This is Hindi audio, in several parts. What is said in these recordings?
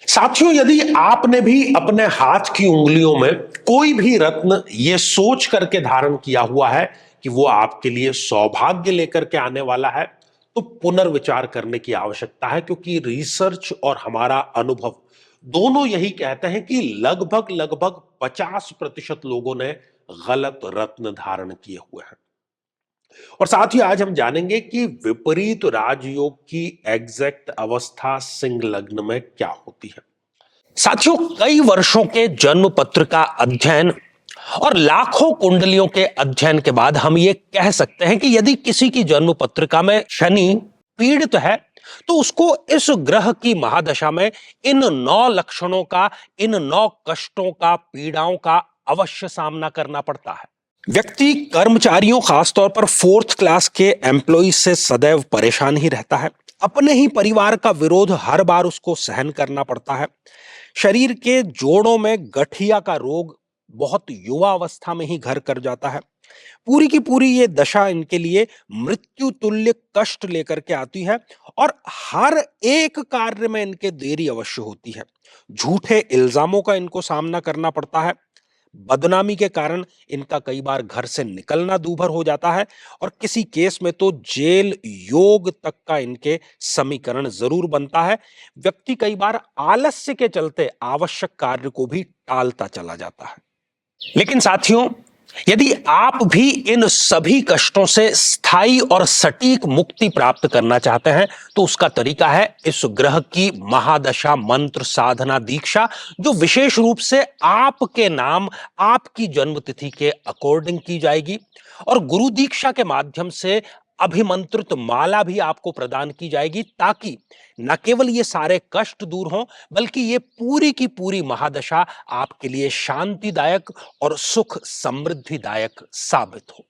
साथियों, यदि आपने भी अपने हाथ की उंगलियों में कोई भी रत्न ये सोच करके धारण किया हुआ है कि वो आपके लिए सौभाग्य लेकर के आने वाला है, तो पुनर्विचार करने की आवश्यकता है, क्योंकि रिसर्च और हमारा अनुभव दोनों यही कहते हैं कि लगभग लगभग 50% लोगों ने गलत रत्न धारण किए हुए हैं। और साथ ही आज हम जानेंगे कि विपरीत राजयोग की एग्जैक्ट अवस्था सिंह लग्न में क्या होती है। साथियों, कई वर्षों के जन्म पत्र का अध्ययन और लाखों कुंडलियों के अध्ययन के बाद हम ये कह सकते हैं कि यदि किसी की जन्म पत्रिका में शनि पीड़ित है, तो उसको इस ग्रह की महादशा में इन 9 लक्षणों का, इन 9 कष्टों का, पीड़ाओं का अवश्य सामना करना पड़ता है। व्यक्ति कर्मचारियों, खासतौर पर 4th क्लास के एम्प्लॉय से सदैव परेशान ही रहता है। अपने ही परिवार का विरोध हर बार उसको सहन करना पड़ता है। शरीर के जोड़ों में गठिया का रोग बहुत युवा अवस्था में ही घर कर जाता है। पूरी की पूरी ये दशा इनके लिए मृत्यु तुल्य कष्ट लेकर के आती है और हर एक कार्य में इनके देरी अवश्य होती है। झूठे इल्जामों का इनको सामना करना पड़ता है। बदनामी के कारण इनका कई बार घर से निकलना दूभर हो जाता है और किसी केस में तो जेल योग तक का इनके समीकरण जरूर बनता है। व्यक्ति कई बार आलस्य के चलते आवश्यक कार्य को भी टालता चला जाता है। लेकिन साथियों, यदि आप भी इन सभी कष्टों से स्थायी और सटीक मुक्ति प्राप्त करना चाहते हैं, तो उसका तरीका है इस ग्रह की महादशा मंत्र साधना दीक्षा, जो विशेष रूप से आपके नाम, आपकी जन्मतिथि के अकॉर्डिंग की जाएगी। और गुरु दीक्षा के माध्यम से अभिमंत्रित माला भी आपको प्रदान की जाएगी, ताकि न केवल ये सारे कष्ट दूर हों, बल्कि ये पूरी की पूरी महादशा आपके लिए शांतिदायक और सुख समृद्धिदायक साबित हो।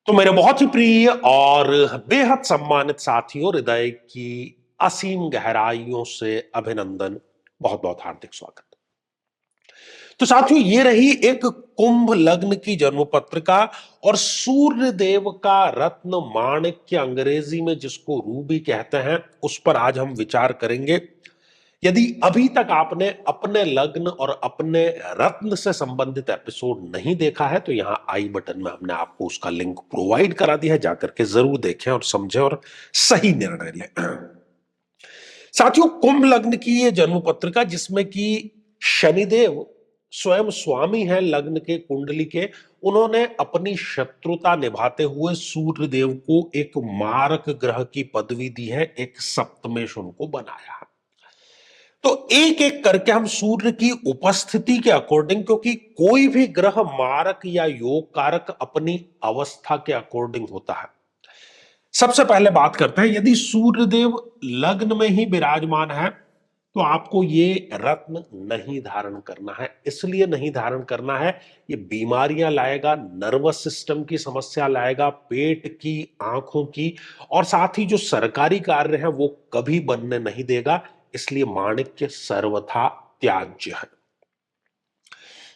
तो मेरे बहुत ही प्रिय और बेहद सम्मानित साथियों, हृदय की असीम गहराइयों से अभिनंदन, बहुत बहुत हार्दिक स्वागत। तो साथियों, ये रही एक कुंभ लग्न की जन्म पत्रिका और सूर्य देव का रत्न माणिक्य, अंग्रेजी में जिसको रूबी कहते हैं, उस पर आज हम विचार करेंगे। यदि अभी तक आपने अपने लग्न और अपने रत्न से संबंधित एपिसोड नहीं देखा है, तो यहां आई बटन में हमने आपको उसका लिंक प्रोवाइड करा दिया है, जाकर के जरूर देखें और समझें और सही निर्णय लें। साथियों, कुंभ लग्न की ये जन्म पत्रिका, जिसमें कि शनिदेव स्वयं स्वामी है लग्न के, कुंडली के, उन्होंने अपनी शत्रुता निभाते हुए सूर्य देव को एक मारक ग्रह की पदवी दी है, एक सप्तमेश उनको बनाया है। तो एक एक करके हम सूर्य की उपस्थिति के अकॉर्डिंग, क्योंकि कोई भी ग्रह मारक या योग कारक अपनी अवस्था के अकॉर्डिंग होता है। सबसे पहले बात करते हैं, यदि सूर्य देव लग्न में ही विराजमान है, तो आपको ये रत्न नहीं धारण करना है। इसलिए नहीं धारण करना है, ये बीमारियां लाएगा, नर्वस सिस्टम की समस्या लाएगा, पेट की, आंखों की, और साथ ही जो सरकारी कार्य है वो कभी बनने नहीं देगा। इसलिए माणिक्य सर्वथा त्याज्य है।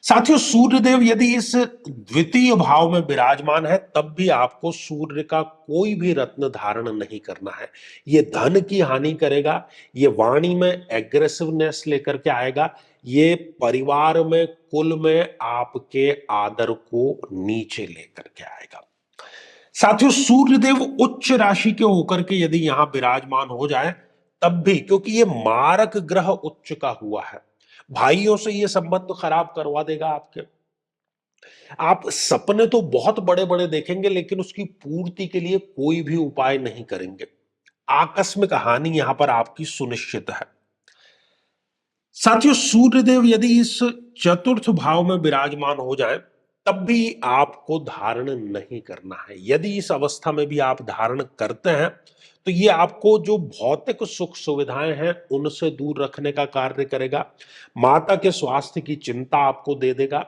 साथियों, सूर्यदेव यदि इस द्वितीय भाव में विराजमान है, तब भी आपको सूर्य का कोई भी रत्न धारण नहीं करना है। ये धन की हानि करेगा, ये वाणी में एग्रेसिवनेस लेकर के आएगा, ये परिवार में, कुल में आपके आदर को नीचे लेकर के आएगा। साथियों, सूर्यदेव उच्च राशि के होकर के यदि यहां विराजमान हो जाए, तब भी, क्योंकि ये मारक ग्रह उच्च का हुआ है, भाइयों से ये संबंध खराब करवा देगा आपके। आप सपने तो बहुत बड़े बड़े देखेंगे, लेकिन उसकी पूर्ति के लिए कोई भी उपाय नहीं करेंगे। आकस्मिक हानि यहां पर आपकी सुनिश्चित है। साथियों, सूर्यदेव यदि इस चतुर्थ भाव में विराजमान हो जाए, तब भी आपको धारण नहीं करना है। यदि इस अवस्था में भी आप धारण करते हैं, तो ये आपको जो भौतिक सुख सुविधाएं हैं उनसे दूर रखने का कार्य करेगा। माता के स्वास्थ्य की चिंता आपको दे देगा।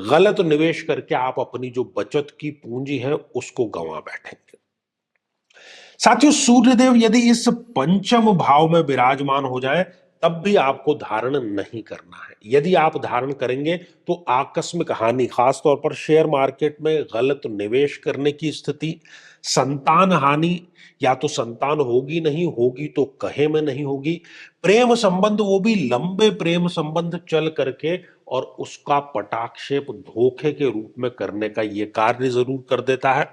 गलत निवेश करके आप अपनी जो बचत की पूंजी है उसको गंवा बैठेंगे। साथियों, सूर्यदेव यदि इस पंचम भाव में विराजमान हो जाए, तब भी आपको धारण नहीं करना है। यदि आप धारण करेंगे तो आकस्मिक हानि, खासतौर पर शेयर मार्केट में गलत निवेश करने की स्थिति, संतान हानि, या तो संतान होगी नहीं, होगी तो कहे में नहीं होगी। प्रेम संबंध, वो भी लंबे प्रेम संबंध चल करके, और उसका पटाक्षेप धोखे के रूप में करने का ये कार्य जरूर कर देता है।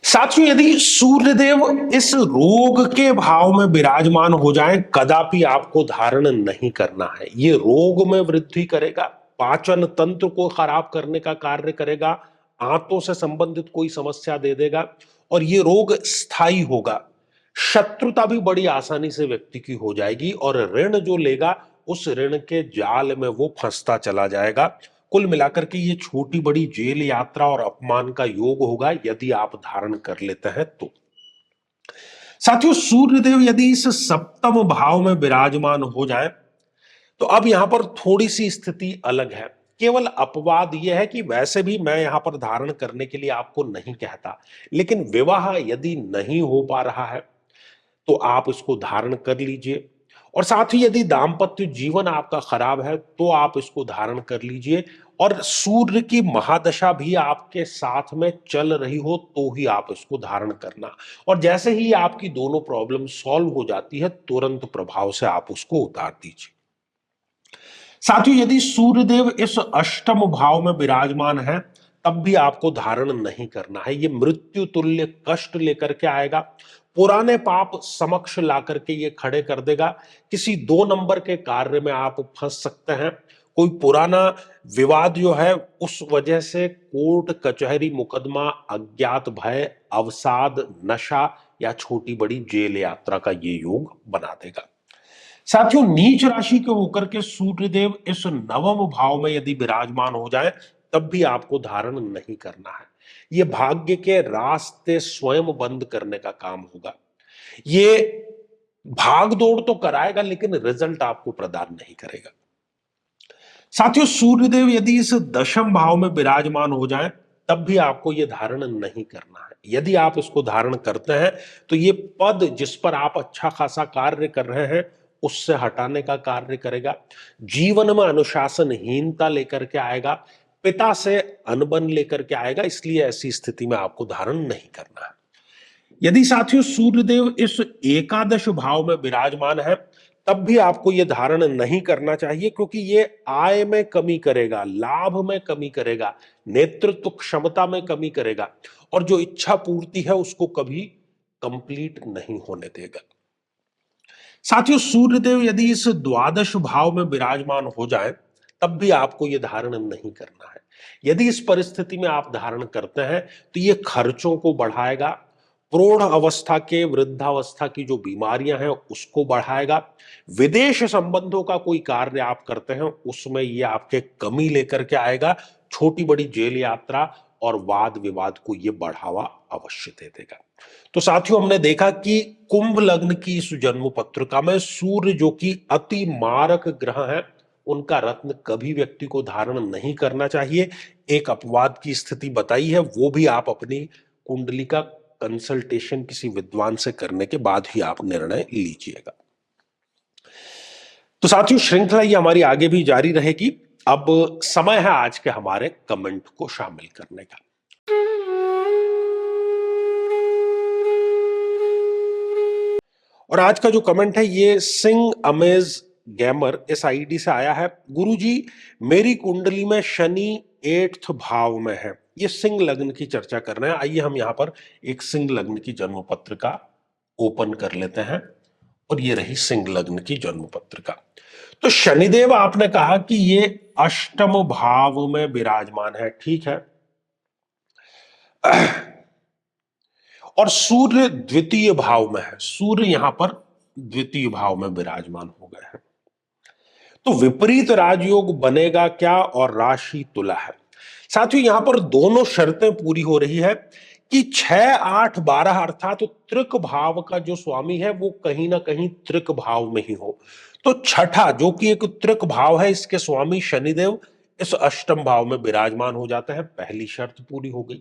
साथियों, यदि सूर्यदेव इस रोग के भाव में विराजमान हो जाए, कदापि आपको धारण नहीं करना है। ये रोग में वृद्धि करेगा, पाचन तंत्र को खराब करने का कार्य करेगा, आंतों से संबंधित कोई समस्या दे देगा, और ये रोग स्थायी होगा। शत्रुता भी बड़ी आसानी से व्यक्ति की हो जाएगी, और ऋण जो लेगा उस ऋण के जाल में वो फंसता चला जाएगा। कुल मिलाकर के ये छोटी बड़ी जेल यात्रा और अपमान का योग होगा, यदि आप धारण कर लेते हैं तो। साथियों, सूर्यदेव यदि इस सप्तम भाव में विराजमान हो जाए, तो अब यहां पर थोड़ी सी स्थिति अलग है। केवल अपवाद यह है कि वैसे भी मैं यहां पर धारण करने के लिए आपको नहीं कहता, लेकिन विवाह यदि नहीं हो पा रहा है तो आप इसको धारण कर लीजिए। और साथ ही यदि दाम्पत्य जीवन आपका खराब है तो आप इसको धारण कर लीजिए। और सूर्य की महादशा भी आपके साथ में चल रही हो तो ही आप इसको धारण करना। और जैसे ही आपकी दोनों प्रॉब्लम सॉल्व हो जाती है, तुरंत प्रभाव से आप उसको उतार दीजिए। साथियों, यदि सूर्यदेव इस अष्टम भाव में विराजमान है, तब भी आपको धारण नहीं करना है। ये मृत्यु तुल्य कष्ट लेकर के आएगा, पुराने पाप समक्ष ला करके ये खड़े कर देगा। किसी 2 नंबर के कार्य में आप फंस सकते हैं। कोई पुराना विवाद जो है, उस वजह से कोर्ट कचहरी मुकदमा, अज्ञात भय, अवसाद, नशा या छोटी बड़ी जेल यात्रा का ये योग बना देगा। साथियों, नीच राशि के होकर के सूर्यदेव इस नवम भाव में यदि विराजमान हो जाए, तब भी आपको धारण नहीं करना है। ये भाग्य के रास्ते स्वयं बंद करने का काम होगा। ये भाग दौड़ तो कराएगा, लेकिन रिजल्ट आपको प्रदान नहीं करेगा। साथियों, सूर्यदेव यदि इस दशम भाव में विराजमान हो जाए, तब भी आपको यह धारण नहीं करना है। यदि आप इसको धारण करते हैं तो ये पद जिस पर आप अच्छा खासा कार्य कर रहे हैं, उससे हटाने का कार्य करेगा। जीवन में अनुशासनहीनता लेकर के आएगा, पिता से अनबन लेकर के आएगा। इसलिए ऐसी स्थिति में आपको धारण नहीं करना है। यदि साथियों सूर्यदेव इस एकादश भाव में विराजमान है, तब भी आपको यह धारण नहीं करना चाहिए, क्योंकि ये आय में कमी करेगा, लाभ में कमी करेगा, नेतृत्व क्षमता में कमी करेगा, और जो इच्छा पूर्ति है उसको कभी कंप्लीट नहीं होने देगा। साथियों, सूर्यदेव यदि इस द्वादश भाव में विराजमान हो जाए, तब भी आपको यह धारण नहीं करना है। यदि इस परिस्थिति में आप धारण करते हैं तो यह खर्चों को बढ़ाएगा, प्रौढ़ अवस्था के वृद्धावस्था की जो बीमारियां हैं उसको बढ़ाएगा। विदेश संबंधों का कोई कार्य आप करते हैं, उसमें यह आपके कमी लेकर के आएगा। छोटी बड़ी जेल यात्रा और वाद विवाद को यह बढ़ावा अवश्य दे देगा। तो साथियों, हमने देखा कि कुंभ लग्न की इस जन्म पत्रिका में सूर्य जो कि अति मारक ग्रह है, उनका रत्न कभी व्यक्ति को धारण नहीं करना चाहिए। एक अपवाद की स्थिति बताई है, वो भी आप अपनी कुंडली का कंसल्टेशन किसी विद्वान से करने के बाद ही आप निर्णय लीजिएगा। तो साथियों, श्रृंखला ये हमारी आगे भी जारी रहेगी। अब समय है आज के हमारे कमेंट को शामिल करने का। और आज का जो कमेंट है ये सिंह अमेज गेमर इस आईडी से आया है। गुरुजी, मेरी कुंडली में शनि 8th भाव में है। ये सिंह लग्न की चर्चा कर रहे हैं। आइए हम यहां पर एक सिंह लग्न की जन्म पत्रिका ओपन कर लेते हैं, और ये रही सिंह लग्न की जन्म पत्रिका। तो शनिदेव आपने कहा कि ये अष्टम भाव में विराजमान है, ठीक है। और सूर्य द्वितीय भाव में है। सूर्य यहां पर द्वितीय भाव में विराजमान हो गए हैं। तो विपरीत राजयोग बनेगा क्या, और राशि तुला है। साथियों, यहां पर दोनों शर्तें पूरी हो रही है कि 6, 8, 12 अर्थात तो त्रिक भाव का जो स्वामी है वो कहीं ना कहीं त्रिक भाव में ही हो। तो छठा जो कि एक त्रिक भाव है, इसके स्वामी शनिदेव इस अष्टम भाव में विराजमान हो जाते हैं। पहली शर्त पूरी हो गई।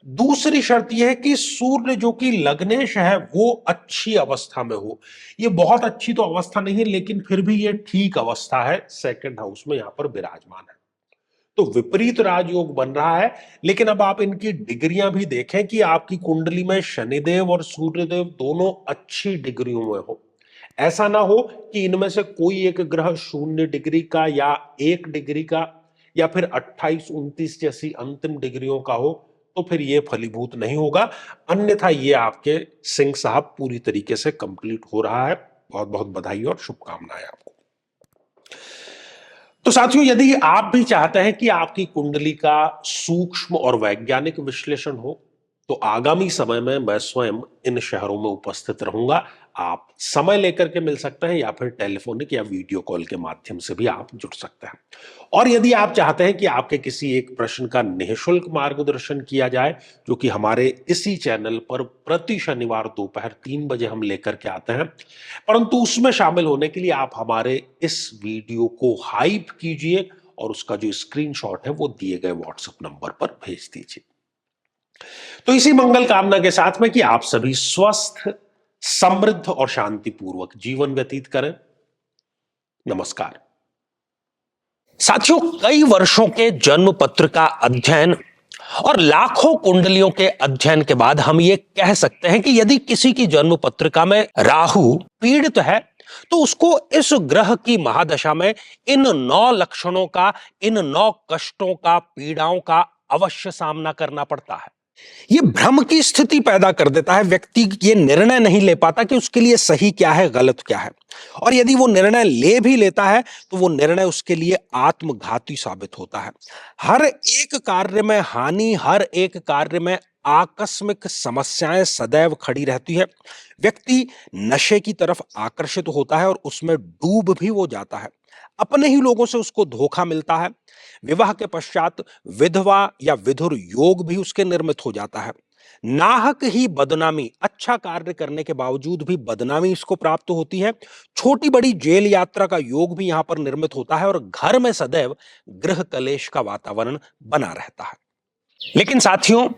दूसरी शर्त यह है कि सूर्य जो कि लग्नेश है वो अच्छी अवस्था में हो। ये बहुत अच्छी तो अवस्था नहीं है, लेकिन फिर भी ये ठीक अवस्था है, सेकंड हाउस में यहां पर विराजमान है। तो विपरीत राजयोग बन रहा है। लेकिन अब आप इनकी डिग्रियां भी देखें कि आपकी कुंडली में शनिदेव और सूर्यदेव दोनों अच्छी डिग्रियों में हो। ऐसा ना हो कि इनमें से कोई एक ग्रह 0 डिग्री का या 1 डिग्री का या फिर 28-29 जैसी अंतिम डिग्रियों का हो, तो फिर ये फलीभूत नहीं होगा। अन्यथा ये आपके सिंह साहब पूरी तरीके से कंप्लीट हो रहा है। बहुत बहुत बधाई और शुभकामनाएं आपको। तो साथियों, यदि आप भी चाहते हैं कि आपकी कुंडली का सूक्ष्म और वैज्ञानिक विश्लेषण हो, तो आगामी समय में मैं स्वयं इन शहरों में उपस्थित रहूंगा। आप समय लेकर के मिल सकते हैं या फिर टेलीफोनिक या वीडियो कॉल के माध्यम से भी आप जुड़ सकते हैं। और यदि आप चाहते हैं कि आपके किसी एक प्रश्न का निःशुल्क मार्गदर्शन किया जाए, जो कि हमारे इसी चैनल पर प्रति शनिवार दोपहर 3 बजे हम लेकर के आते हैं, परंतु उसमें शामिल होने के लिए आप हमारे इस वीडियो को हाइप कीजिए और उसका जो स्क्रीनशॉट है वो दिए गए व्हाट्सएप नंबर पर भेज दीजिए। तो इसी मंगल कामना के साथ में कि आप सभी स्वस्थ, समृद्ध और शांतिपूर्वक जीवन व्यतीत करें। नमस्कार। साथियों, कई वर्षों के जन्म पत्र का अध्ययन और लाखों कुंडलियों के अध्ययन के बाद हम ये कह सकते हैं कि यदि किसी की जन्म पत्रिका में राहु पीड़ित है, तो उसको इस ग्रह की महादशा में इन 9 लक्षणों का, इन 9 कष्टों का, पीड़ाओं का अवश्य सामना करना पड़ता है। ये भ्रम की स्थिति पैदा कर देता है। व्यक्ति ये निर्णय नहीं ले पाता कि उसके लिए सही क्या है, गलत क्या है। और यदि वो निर्णय ले भी लेता है तो वो निर्णय उसके लिए आत्मघाती साबित होता है। हर एक कार्य में हानि, हर एक कार्य में आकस्मिक समस्याएं सदैव खड़ी रहती है। व्यक्ति नशे की तरफ आकर्षित होता है और उसमें डूब भी वो जाता है। अपने ही लोगों से उसको धोखा मिलता है। विवाह के पश्चात विधवा या विधुर योग भी उसके निर्मित हो जाता है। नाहक ही बदनामी, अच्छा कार्य करने के बावजूद भी बदनामी इसको प्राप्त होती है। छोटी बड़ी जेल यात्रा का योग भी यहां पर निर्मित होता है और घर में सदैव गृह कलेश का वातावरण बना रहता है। लेकिन साथियों,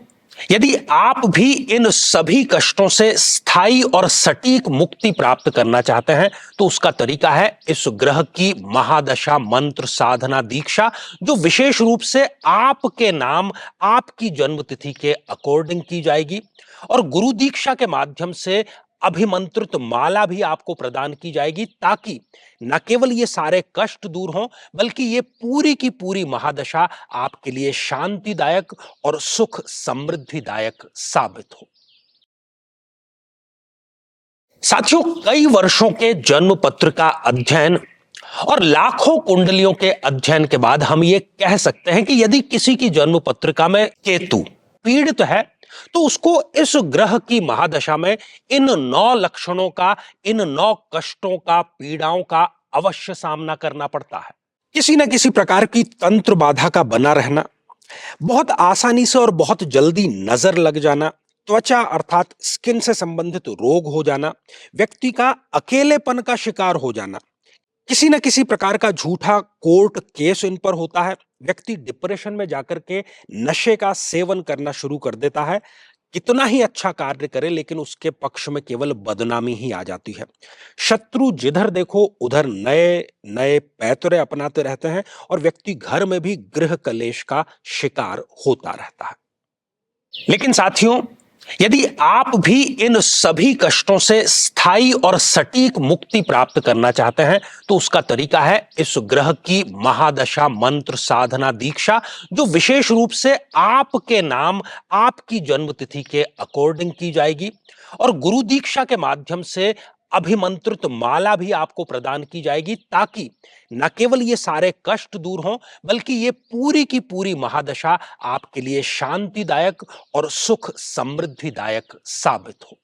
यदि आप भी इन सभी कष्टों से स्थायी और सटीक मुक्ति प्राप्त करना चाहते हैं, तो उसका तरीका है इस ग्रह की महादशा मंत्र साधना दीक्षा, जो विशेष रूप से आपके नाम, आपकी जन्मतिथि के अकॉर्डिंग की जाएगी। और गुरु दीक्षा के माध्यम से अभिमंत्रित माला भी आपको प्रदान की जाएगी, ताकि न केवल ये सारे कष्ट दूर हों, बल्कि ये पूरी की पूरी महादशा आपके लिए शांतिदायक और सुख समृद्धिदायक साबित हो। साथियों, कई वर्षों के जन्म पत्र का अध्ययन और लाखों कुंडलियों के अध्ययन के बाद हम ये कह सकते हैं कि यदि किसी की जन्म पत्रिका में केतु पीड़ित है, तो उसको इस ग्रह की महादशा में इन 9 लक्षणों का, इन 9 कष्टों का, पीड़ाओं का अवश्य सामना करना पड़ता है। किसी न किसी प्रकार की तंत्र बाधा का बना रहना, बहुत आसानी से और बहुत जल्दी नजर लग जाना, त्वचा अर्थात स्किन से संबंधित रोग हो जाना, व्यक्ति का अकेलेपन का शिकार हो जाना, किसी न किसी प्रकार का झूठा कोर्ट केस इन पर होता है। व्यक्ति डिप्रेशन में जाकर के नशे का सेवन करना शुरू कर देता है। कितना ही अच्छा कार्य करे, लेकिन उसके पक्ष में केवल बदनामी ही आ जाती है। शत्रु जिधर देखो उधर नए नए पैतरे अपनाते रहते हैं और व्यक्ति घर में भी गृह कलेश का शिकार होता रहता है। लेकिन साथियों, यदि आप भी इन सभी कष्टों से स्थायी और सटीक मुक्ति प्राप्त करना चाहते हैं, तो उसका तरीका है इस ग्रह की महादशा मंत्र साधना दीक्षा, जो विशेष रूप से आपके नाम, आपकी जन्मतिथि के अकॉर्डिंग की जाएगी। और गुरु दीक्षा के माध्यम से अभिमंत्रित माला भी आपको प्रदान की जाएगी, ताकि न केवल ये सारे कष्ट दूर हों, बल्कि ये पूरी की पूरी महादशा आपके लिए शांतिदायक और सुख समृद्धिदायक साबित हो।